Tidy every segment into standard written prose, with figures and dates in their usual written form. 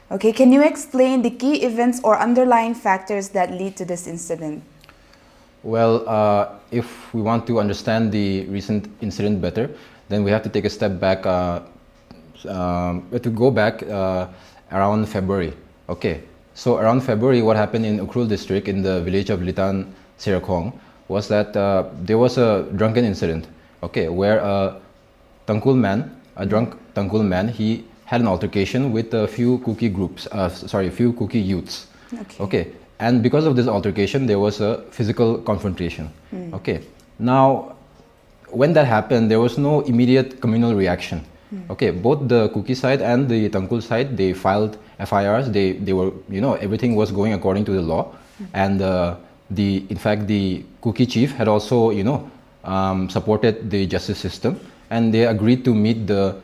Okay, can you explain the key events or underlying factors that lead to this incident? Well, if we want to understand the recent incident better, then we have to take a step back, to go back around February. Okay, so around February, what happened in Ukhrul district in the village of Litan Serakong was that there was a drunken incident, okay, where a drunk Tangkul man, he had an altercation with a few Kuki groups, few Kuki youths. Okay. And because of this altercation, there was a physical confrontation. Okay. Now, when that happened, there was no immediate communal reaction. Okay. Both the Kuki side and the Tangkul side, they filed FIRs. They were, everything was going according to the law. And in fact, the Kuki chief had also, supported the justice system, and they agreed to meet the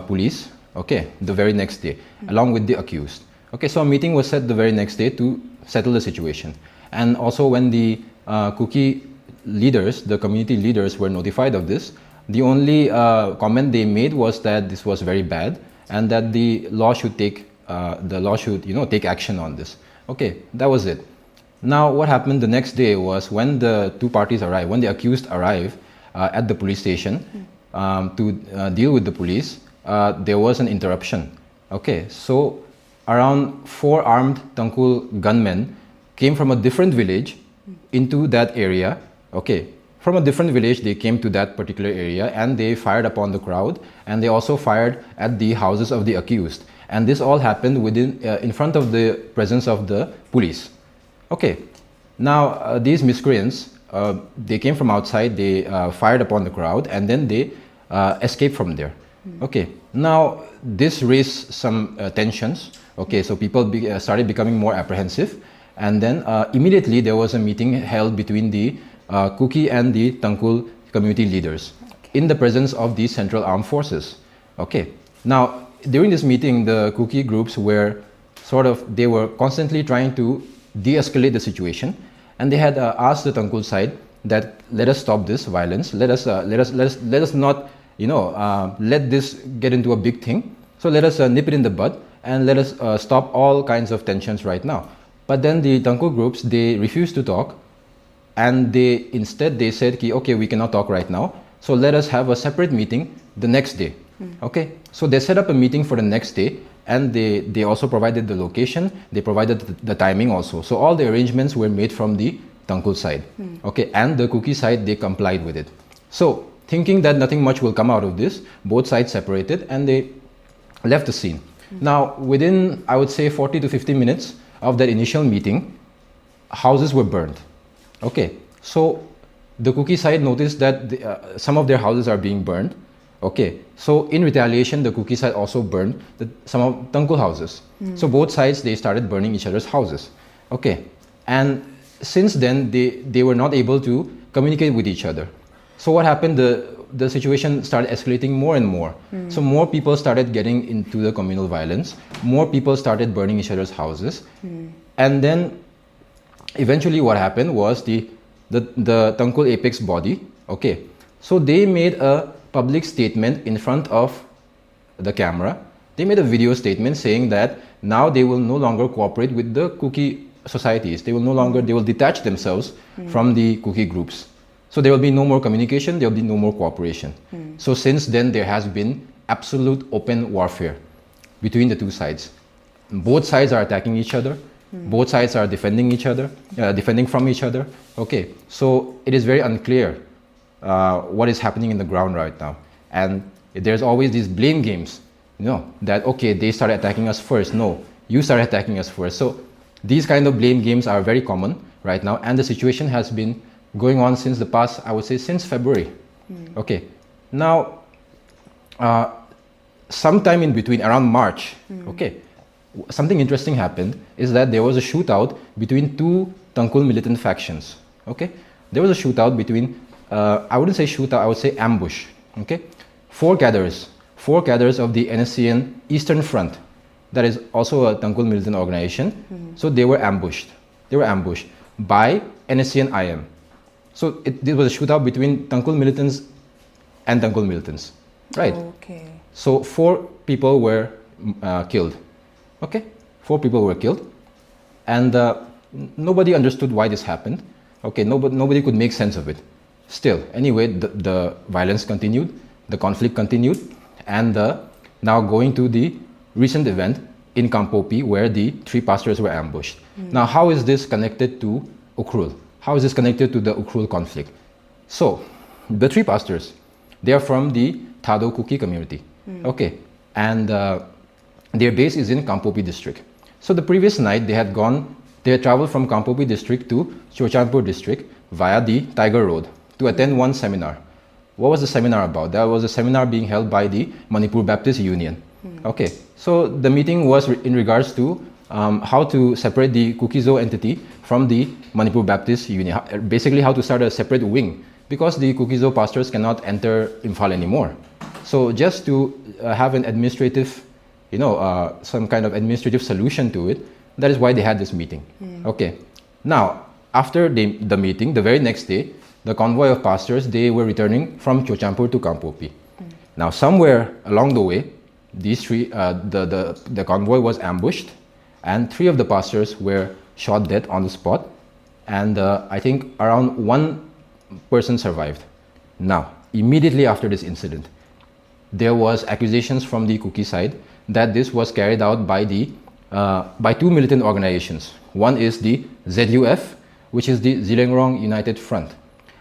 police. Okay, the very next day, along with the accused. Okay, so a meeting was set the very next day to settle the situation. And also when the Kuki leaders, the community leaders were notified of this, the only comment they made was that this was very bad and that the law should take, take action on this. Okay, that was it. Now what happened the next day was when the two parties arrived, when the accused arrived at the police station to deal with the police, there was an interruption. Okay, so around 4 armed Tangkul gunmen came from a different village into that area. Okay, from a different village they came to that particular area and they fired upon the crowd, and they also fired at the houses of the accused. And this all happened in front of the presence of the police. Okay, now these miscreants, they came from outside, they fired upon the crowd, and then they escaped from there. Okay, now this raised some tensions. Okay, so people started becoming more apprehensive, and then immediately there was a meeting held between the Kuki and the Tangkul community leaders in the presence of the Central Armed Forces. Okay, now during this meeting, the Kuki groups were they were constantly trying to de-escalate the situation, and they had asked the Tangkul side that let us stop this violence, let us not let this get into a big thing. So let us nip it in the bud and let us stop all kinds of tensions right now. But then the Tangkul groups, they refused to talk, and instead they said, okay, we cannot talk right now, so let us have a separate meeting the next day. Okay, so they set up a meeting for the next day, and they also provided the location, they provided the timing also. So all the arrangements were made from the Tangkul side. Okay, and the Kuki side, they complied with it. So thinking that nothing much will come out of this, both sides separated and they left the scene. Now, within, I would say, 40 to 50 minutes of that initial meeting, houses were burned. Okay, so the Kuki side noticed that some of their houses are being burned. Okay, so in retaliation, the Kuki side also burned some of Tangkul houses. So both sides, they started burning each other's houses. Okay, and since then, they were not able to communicate with each other. So what happened, the situation started escalating more and more. So more people started getting into the communal violence, more people started burning each other's houses. And then eventually what happened was the Tangkul Apex body, okay, so they made a public statement in front of the camera. They made a video statement saying that now they will no longer cooperate with the Kuki societies. They will detach themselves from the Kuki groups. So there will be no more communication, there will be no more cooperation. So since then, there has been absolute open warfare between the two sides. Both sides are attacking each other. Both sides are defending each other, defending from each other. Okay, so it is very unclear what is happening in the ground right now. And there's always these blame games, that, okay, they started attacking us first. No, you started attacking us first. So these kind of blame games are very common right now. And the situation has been going on since the past, I would say, since February. Okay, now, sometime in between, around March, okay, something interesting happened is that there was a shootout between two Tangkul militant factions. Okay, there was a shootout between, I wouldn't say shootout, I would say ambush. Okay, four cadres of the NSCN Eastern Front, that is also a Tangkul militant organization. So they were ambushed. They were ambushed by NSCN IM. So this was a shootout between Tangkul militants and Tangkul militants, right? Okay. So 4 people were killed. Okay. 4 people were killed, and nobody understood why this happened. Okay, nobody could make sense of it. Still, anyway, the violence continued, the conflict continued, and now going to the recent event in Kopi where the 3 pastors were ambushed. Now, how is this connected to Ukhrul? How is this connected to the Ukhrul conflict? So, the 3 pastors, they are from the Thado Kuki community. Okay, and their base is in Kopi district. So the previous night they had traveled from Kopi district to Chochanpur district via the Tiger Road to attend one seminar. What was the seminar about? That was a seminar being held by the Manipur Baptist Union. Okay, so the meeting was in regards to how to separate the Kukizo entity from the Manipur Baptist Union. Basically, how to start a separate wing, because the Kukizo pastors cannot enter Imphal anymore. So just to have an administrative, some kind of administrative solution to it, that is why they had this meeting. Okay, now after the meeting, the very next day, the convoy of pastors, they were returning from Chochanpur to Kopi. Now somewhere along the way, these 3, the convoy was ambushed, and 3 of the pastors were shot dead on the spot, and I think around 1 person survived. Now, immediately after this incident, there was accusations from the Kuki side that this was carried out by 2 militant organizations. One is the ZUF, which is the Zilengrong United Front,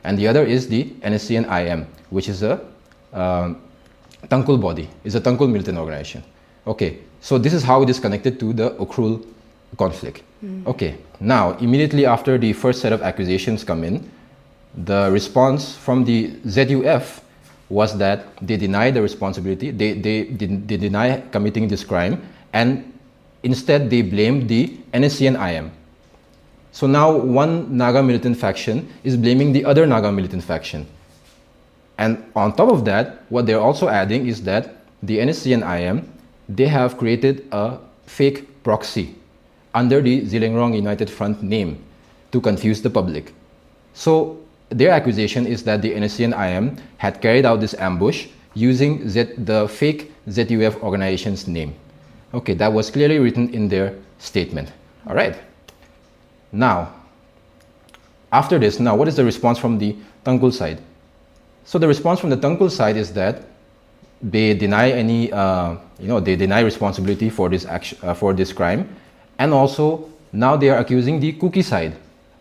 and the other is the NSCN-IM, which is a Tangkul body, is a Tangkul militant organization. Okay, so this is how it is connected to the Ukhrul conflict. Okay, now immediately after the first set of accusations come in, the response from the ZUF was that they deny the responsibility, they deny committing this crime, and instead they blamed the NSCN-IM. So now one Naga militant faction is blaming the other Naga militant faction. And on top of that, what they're also adding is that the NSCN-IM, they have created a fake proxy under the Zilengrong United Front name to confuse the public. So their accusation is that the NSCN-IM had carried out this ambush using the fake ZUF organization's name. Okay, that was clearly written in their statement. All right. Now, after this, what is the response from the Tangkul side? So the response from the Tangkul side is that they deny any, they deny responsibility for this action, for this crime, and also now they are accusing the Kuki side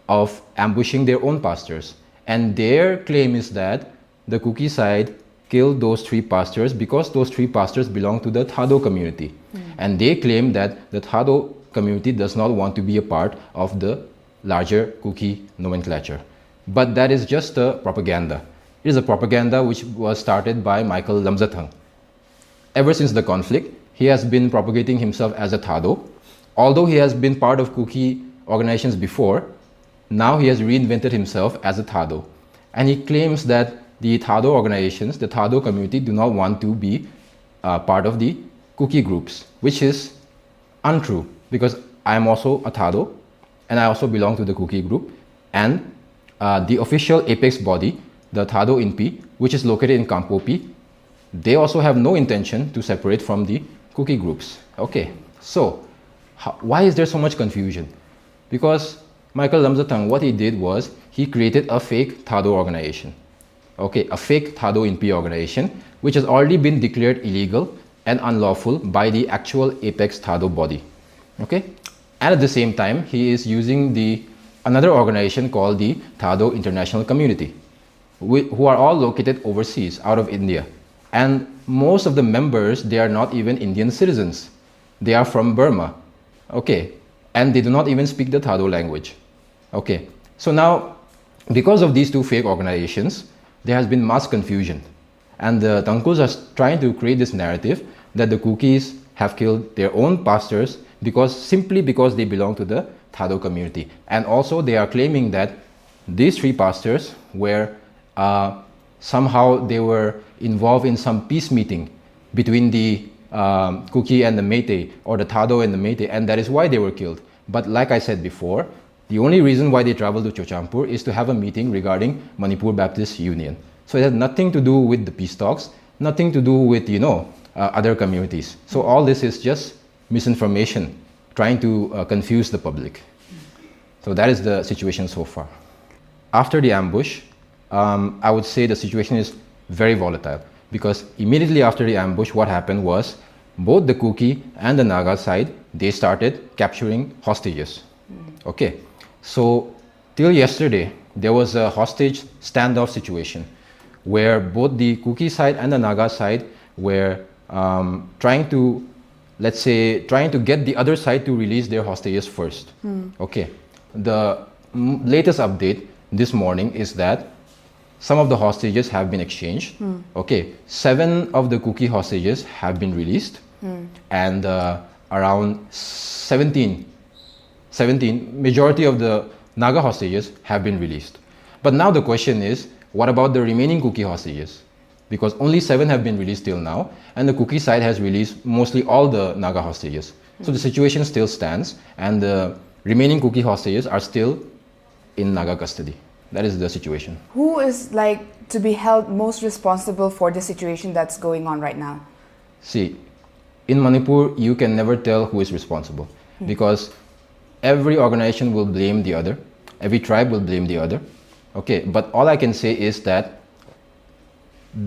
of ambushing their own pastors. And their claim is that the Kuki side killed those 3 pastors because those 3 pastors belong to the Thado community. And they claim that the Thado community does not want to be a part of the larger Kuki nomenclature. But that is just a propaganda. It is a propaganda which was started by Michael Lamzathang. Ever since the conflict, he has been propagating himself as a Thado. Although he has been part of Kuki organizations before, now he has reinvented himself as a Thado. And he claims that the Thado organizations, the Thado community, do not want to be part of the Kuki groups, which is untrue, because I am also a Thado and I also belong to the Kuki group, and the official apex body, the Thado INPI, which is located in Kopi, they also have no intention to separate from the Kuki groups. Okay, so why is there so much confusion? Because Michael Lamzathang, what he did was he created a fake Thado organization. Okay, a fake Thado INPI organization, which has already been declared illegal and unlawful by the actual apex Thado body. Okay, and at the same time, he is using another organization called the Thado International Community, who are all located overseas, out of India. And most of the members, they are not even Indian citizens. They are from Burma. Okay, and they do not even speak the Thado language. Okay, so now, because of these 2 fake organizations, there has been mass confusion. And the Tangkuls are trying to create this narrative that the Kukis have killed their own pastors simply because they belong to the Thado community. And also they are claiming that these 3 pastors were somehow they were involved in some peace meeting between the Kuki and the Meitei, or the Thado and the Meitei, and that is why they were killed. But like I said before, the only reason why they traveled to Chochanpur is to have a meeting regarding Manipur Baptist Union. So it has nothing to do with the peace talks, nothing to do with, other communities. So all this is just misinformation. trying to confuse the public. So that is the situation so far. After the ambush, I would say the situation is very volatile, because immediately after the ambush, what happened was both the Kuki and the Naga side, they started capturing hostages. Okay, so till yesterday, there was a hostage standoff situation where both the Kuki side and the Naga side were trying to, let's say, trying to get the other side to release their hostages first. Okay, the latest update this morning is that some of the hostages have been exchanged. Okay, 7 of the Kuki hostages have been released, and around 17, majority of the Naga hostages have been released. But now the question is, what about the remaining Kuki hostages? Because only 7 have been released till now, and the Kuki side has released mostly all the Naga hostages. So the situation still stands, and the remaining Kuki hostages are still in Naga custody. That is the situation. Who is like to be held most responsible for the situation that's going on right now? See, in Manipur, you can never tell who is responsible, because every organization will blame the other, every tribe will blame the other. Okay, but all I can say is that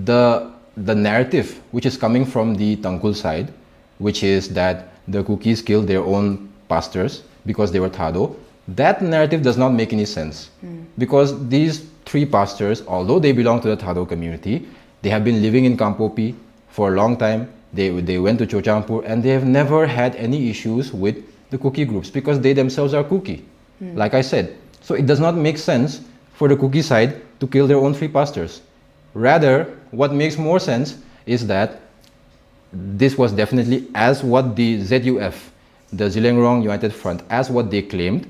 the narrative which is coming from the Tangkul side, which is that the Kukis killed their own pastors because they were Thado, that narrative does not make any sense. Because these 3 pastors, although they belong to the Thado community, they have been living in Kampopi for a long time. They went to Chochampur, and they have never had any issues with the Kuki groups, because they themselves are Kuki, like I said. So it does not make sense for the Kuki side to kill their own 3 pastors. Rather, what makes more sense is that this was definitely, as what the ZUF, the Zillengrong United Front, as what they claimed,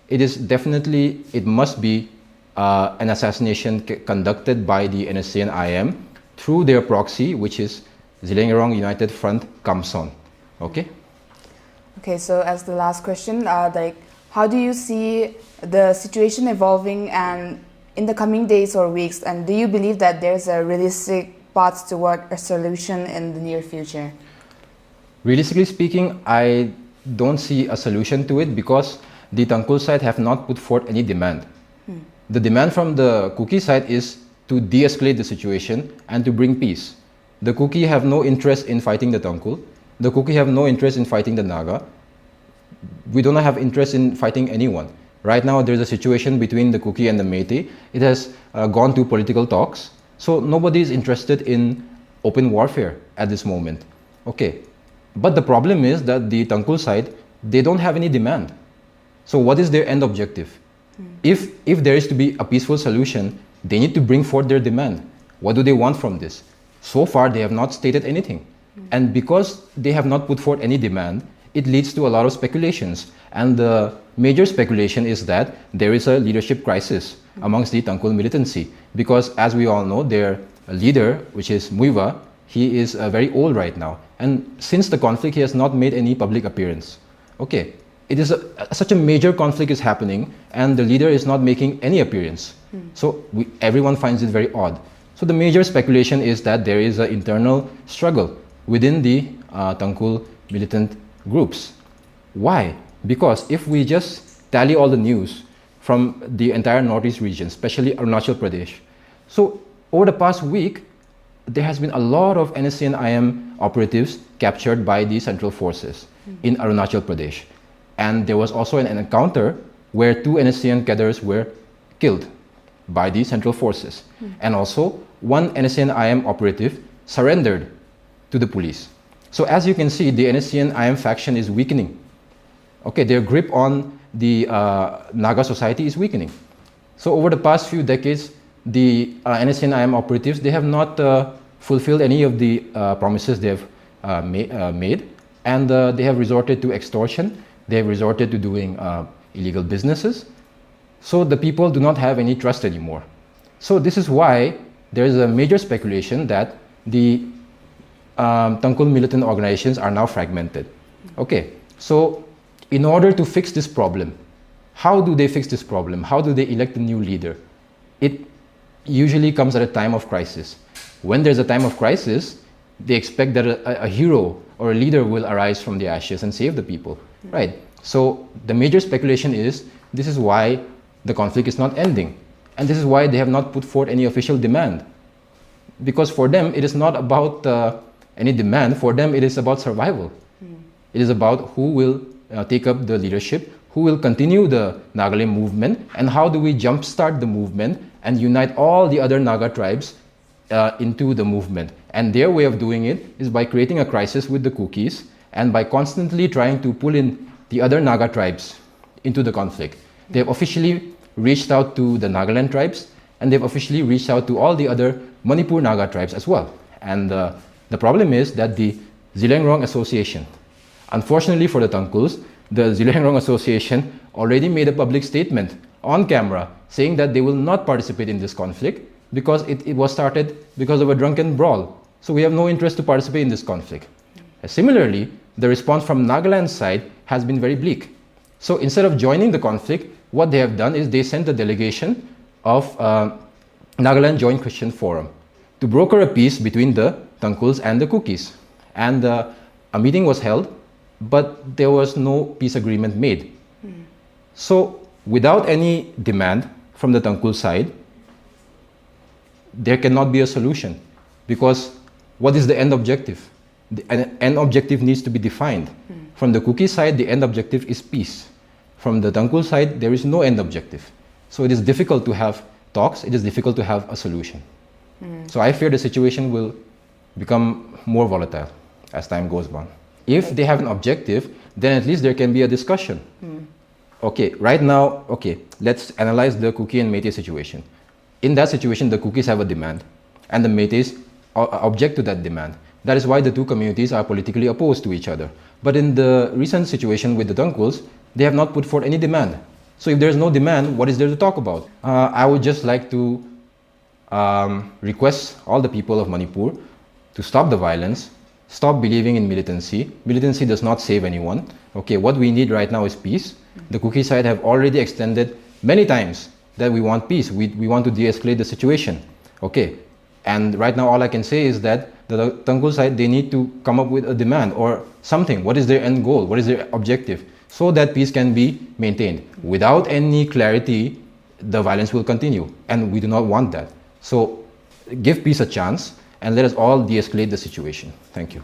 it is definitely, it must be an assassination conducted by the NSC and IM through their proxy, which is Zillengrong United Front Kamson. Okay? Okay, so as the last question, like, how do you see the situation evolving and in the coming days or weeks, and do you believe that there's a realistic path toward a solution in the near future? Realistically speaking, I don't see a solution to it, because the Tangkul side have not put forth any demand. The demand from the Kuki side is to de-escalate the situation and to bring peace. The Kuki have no interest in fighting the Tangkul. The Kuki have no interest in fighting the Naga. We do not have interest in fighting anyone. Right now, there's a situation between the Kuki and the Meitei. It has gone to political talks. So nobody is interested in open warfare at this moment. Okay. But the problem is that the Tangkul side, they don't have any demand. So what is their end objective? If there is to be a peaceful solution, they need to bring forth their demand. What do they want from this? So far, they have not stated anything. And because they have not put forth any demand, it leads to a lot of speculations. And the major speculation is that there is a leadership crisis amongst the Tangkul militancy. Because as we all know, their leader, which is Muiva, he is very old right now. And since the conflict, he has not made any public appearance. Okay. It is such a major conflict is happening, and the leader is not making any appearance. So everyone finds it very odd. So the major speculation is that there is an internal struggle within the Tangkul militant groups. Why? Because if we just tally all the news from the entire Northeast region, especially Arunachal Pradesh, so over the past week, there has been a lot of NSC and IM operatives captured by the central forces in Arunachal Pradesh. And there was also an encounter where 2 NSCN cadres were killed by the central forces. And also, 1 NSCN IM operative surrendered to the police. So as you can see, the NSCN IM faction is weakening. Okay, their grip on the Naga society is weakening. So over the past few decades, the NSCN IM operatives, they have not fulfilled any of the promises they have made. And they have resorted to extortion. They have resorted to doing illegal businesses. So the people do not have any trust anymore. So this is why there is a major speculation that the Tangkul militant organizations are now fragmented. Okay, so in order to fix this problem, how do they fix this problem? How do they elect a new leader? It usually comes at a time of crisis. When there's a time of crisis, they expect that a hero or a leader will arise from the ashes and save the people, right? So the major speculation is this is why the conflict is not ending, and this is why they have not put forth any official demand, because for them it is not about any demand. For them it is about survival. It is about who will take up the leadership, who will continue the Nagaland movement, and how do we jumpstart the movement and unite all the other Naga tribes into the movement. And their way of doing it is by creating a crisis with the Kukis and by constantly trying to pull in the other Naga tribes into the conflict. They have officially reached out to the Nagaland tribes, and they've officially reached out to all the other Manipur Naga tribes as well. And the problem is that the Zilengrong Association, unfortunately for the Tangkuls, the Zilengrong Association already made a public statement on camera saying that they will not participate in this conflict because it was started because of a drunken brawl. So we have no interest to participate in this conflict. Similarly, the response from Nagaland's side has been very bleak. So instead of joining the conflict, what they have done is they sent a delegation of Nagaland Joint Christian Forum to broker a peace between the Tangkuls and the Kukis. And a meeting was held, but there was no peace agreement made. So without any demand from the Tangkul side, there cannot be a solution, because what is the end objective? The end objective needs to be defined. From the Kuki side, the end objective is peace. From the Tangkul side, there is no end objective. So it is difficult to have talks, it is difficult to have a solution. So I fear the situation will become more volatile as time goes on. If they have an objective, then at least there can be a discussion. Okay, right now, okay, let's analyze the Kuki and Métis situation. In that situation, the Kukis have a demand, and the Métis object to that demand. That is why the two communities are politically opposed to each other. But in the recent situation with the Tangkuls, they have not put forth any demand. So if there is no demand, what is there to talk about? I would just like to request all the people of Manipur to stop the violence, stop believing in militancy. Militancy does not save anyone. Okay, what we need right now is peace. The Kuki side have already extended many times that we want peace. We want to de-escalate the situation. Okay, and right now all I can say is that the Tangkul side, they need to come up with a demand or something. What is their end goal? What is their objective? So that peace can be maintained. Without any clarity, the violence will continue, and we do not want that. So give peace a chance and let us all de-escalate the situation. Thank you.